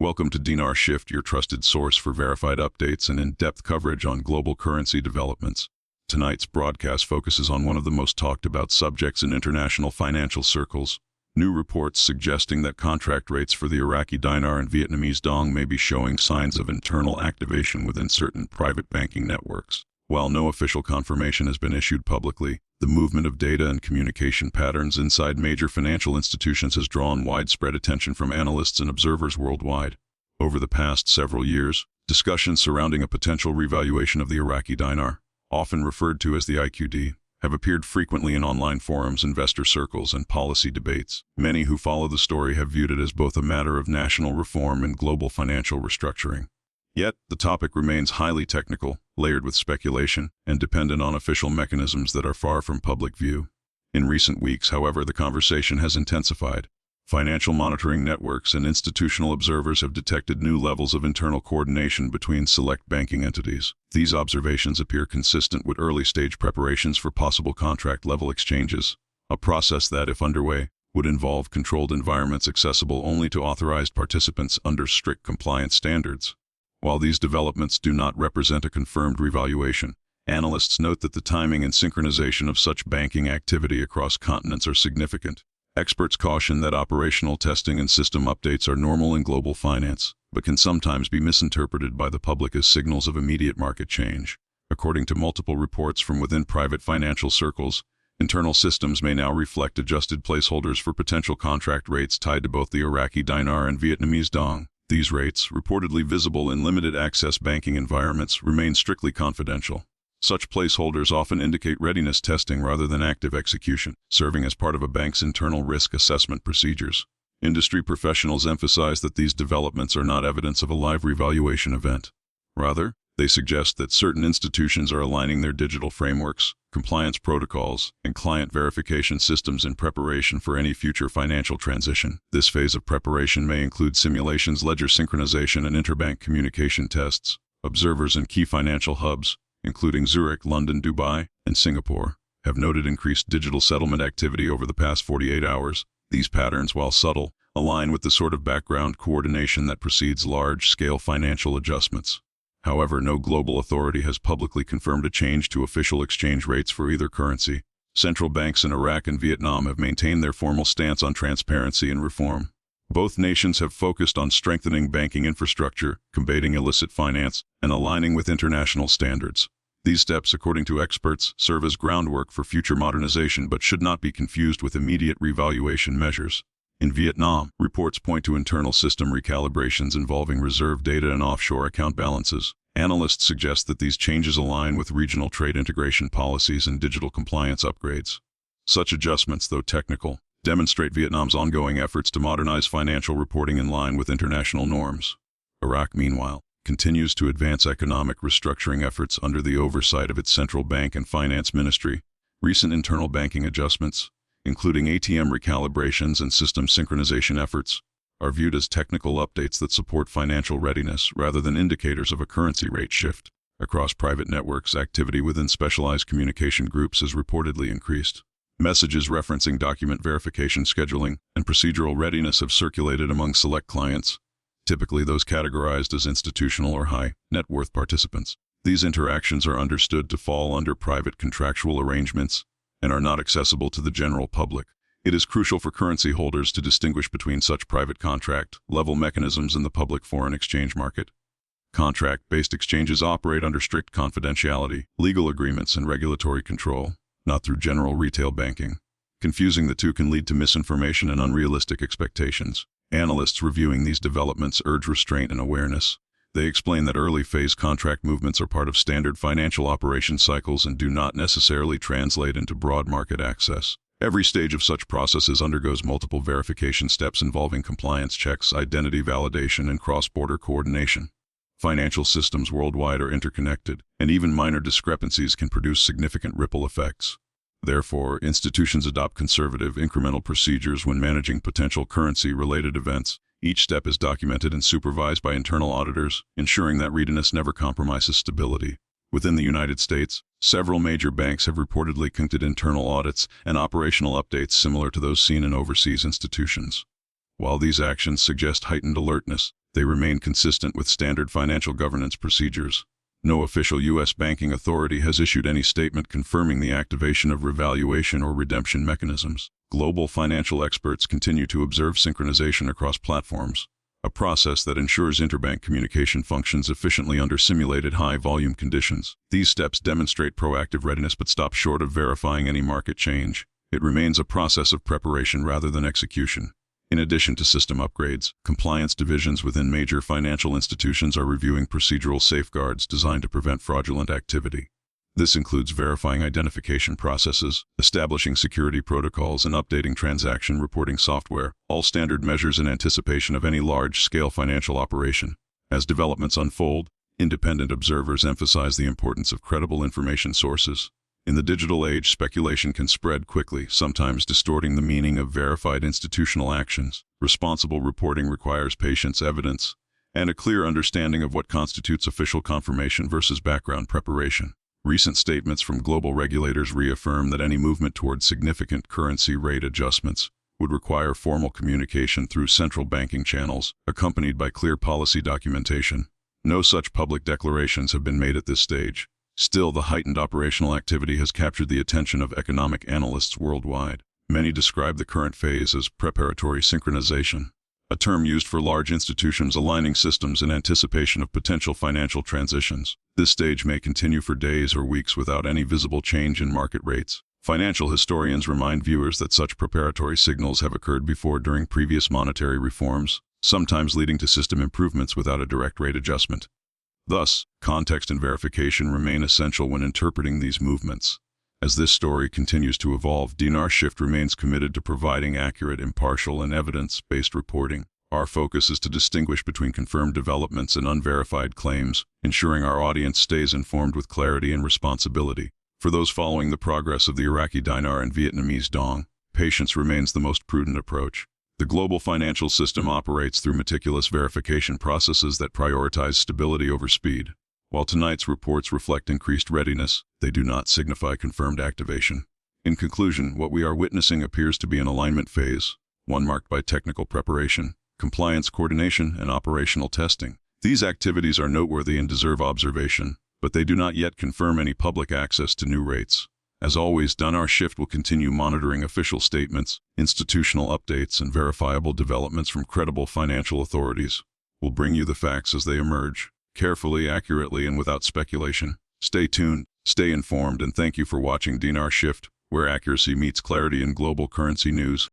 Welcome to Dinar Shift, your trusted source for verified updates and in-depth coverage on global currency developments. Tonight's broadcast focuses on one of the most talked about subjects in international financial circles. New reports suggesting that contract rates for the Iraqi Dinar and Vietnamese Dong may be showing signs of internal activation within certain private banking networks. While no official confirmation has been issued publicly, the movement of data and communication patterns inside major financial institutions has drawn widespread attention from analysts and observers worldwide. Over the past several years, discussions surrounding a potential revaluation of the Iraqi dinar, often referred to as the IQD, have appeared frequently in online forums, investor circles, and policy debates. Many who follow the story have viewed it as both a matter of national reform and global financial restructuring. Yet, the topic remains highly technical, layered with speculation, and dependent on official mechanisms that are far from public view. In recent weeks, however, the conversation has intensified. Financial monitoring networks and institutional observers have detected new levels of internal coordination between select banking entities. These observations appear consistent with early-stage preparations for possible contract-level exchanges, a process that, if underway, would involve controlled environments accessible only to authorized participants under strict compliance standards. While these developments do not represent a confirmed revaluation, analysts note that the timing and synchronization of such banking activity across continents are significant. Experts caution that operational testing and system updates are normal in global finance, but can sometimes be misinterpreted by the public as signals of immediate market change. According to multiple reports from within private financial circles, internal systems may now reflect adjusted placeholders for potential contract rates tied to both the Iraqi dinar and Vietnamese dong. These rates, reportedly visible in limited-access banking environments, remain strictly confidential. Such placeholders often indicate readiness testing rather than active execution, serving as part of a bank's internal risk assessment procedures. Industry professionals emphasize that these developments are not evidence of a live revaluation event. Rather, they suggest that certain institutions are aligning their digital frameworks, compliance protocols, and client verification systems in preparation for any future financial transition. This phase of preparation may include simulations, ledger synchronization, and interbank communication tests. Observers in key financial hubs, including Zurich, London, Dubai, and Singapore, have noted increased digital settlement activity over the past 48 hours. These patterns, while subtle, align with the sort of background coordination that precedes large-scale financial adjustments. However, no global authority has publicly confirmed a change to official exchange rates for either currency. Central banks in Iraq and Vietnam have maintained their formal stance on transparency and reform. Both nations have focused on strengthening banking infrastructure, combating illicit finance, and aligning with international standards. These steps, according to experts, serve as groundwork for future modernization but should not be confused with immediate revaluation measures. In Vietnam, reports point to internal system recalibrations involving reserve data and offshore account balances. Analysts suggest that these changes align with regional trade integration policies and digital compliance upgrades. Such adjustments, though technical, demonstrate Vietnam's ongoing efforts to modernize financial reporting in line with international norms. Iraq, meanwhile, continues to advance economic restructuring efforts under the oversight of its central bank and finance ministry. Recent internal banking adjustments, including ATM recalibrations and system synchronization efforts, are viewed as technical updates that support financial readiness rather than indicators of a currency rate shift. Across private networks, activity within specialized communication groups has reportedly increased. Messages referencing document verification, scheduling, and procedural readiness have circulated among select clients, typically those categorized as institutional or high-net-worth participants. These interactions are understood to fall under private contractual arrangements and are not accessible to the general public. It is crucial for currency holders to distinguish between such private contract-level mechanisms and the public foreign exchange market. Contract-based exchanges operate under strict confidentiality, legal agreements, and regulatory control, not through general retail banking. Confusing the two can lead to misinformation and unrealistic expectations. Analysts reviewing these developments urge restraint and awareness. They explain that early-phase contract movements are part of standard financial operation cycles and do not necessarily translate into broad market access. Every stage of such processes undergoes multiple verification steps involving compliance checks, identity validation, and cross-border coordination. Financial systems worldwide are interconnected, and even minor discrepancies can produce significant ripple effects. Therefore, institutions adopt conservative, incremental procedures when managing potential currency-related events. Each step is documented and supervised by internal auditors, ensuring that readiness never compromises stability. Within the United States, several major banks have reportedly conducted internal audits and operational updates similar to those seen in overseas institutions. While these actions suggest heightened alertness, They remain consistent with standard financial governance procedures. No official U.S. banking authority has issued any statement confirming the activation of revaluation or redemption mechanisms. Global financial experts continue to observe synchronization across platforms, a process that ensures interbank communication functions efficiently under simulated high-volume conditions. These steps demonstrate proactive readiness but stop short of verifying any market change. It remains a process of preparation rather than execution. In addition to system upgrades, compliance divisions within major financial institutions are reviewing procedural safeguards designed to prevent fraudulent activity. This includes verifying identification processes, establishing security protocols, and updating transaction reporting software, all standard measures in anticipation of any large-scale financial operation. As developments unfold, independent observers emphasize the importance of credible information sources. In the digital age, speculation can spread quickly, sometimes distorting the meaning of verified institutional actions. Responsible reporting requires patience, evidence, and a clear understanding of what constitutes official confirmation versus background preparation. Recent statements from global regulators reaffirm that any movement towards significant currency rate adjustments would require formal communication through central banking channels, accompanied by clear policy documentation. No such public declarations have been made at this stage. Still, the heightened operational activity has captured the attention of economic analysts worldwide. Many describe the current phase as preparatory synchronization, a term used for large institutions aligning systems in anticipation of potential financial transitions. This stage may continue for days or weeks without any visible change in market rates. Financial historians remind viewers that such preparatory signals have occurred before during previous monetary reforms, sometimes leading to system improvements without a direct rate adjustment. Thus, context and verification remain essential when interpreting these movements. As this story continues to evolve, Dinar Shift remains committed to providing accurate, impartial, and evidence-based reporting. Our focus is to distinguish between confirmed developments and unverified claims, ensuring our audience stays informed with clarity and responsibility. For those following the progress of the Iraqi Dinar and Vietnamese Dong, patience remains the most prudent approach. The global financial system operates through meticulous verification processes that prioritize stability over speed. While tonight's reports reflect increased readiness, they do not signify confirmed activation. In conclusion, what we are witnessing appears to be an alignment phase, one marked by technical preparation, compliance coordination, and operational testing. These activities are noteworthy and deserve observation, but they do not yet confirm any public access to new rates. As always, Dinar Shift will continue monitoring official statements, institutional updates, and verifiable developments from credible financial authorities. We'll bring you the facts as they emerge, carefully, accurately, and without speculation. Stay tuned, stay informed, and thank you for watching Dinar Shift, where accuracy meets clarity in global currency news.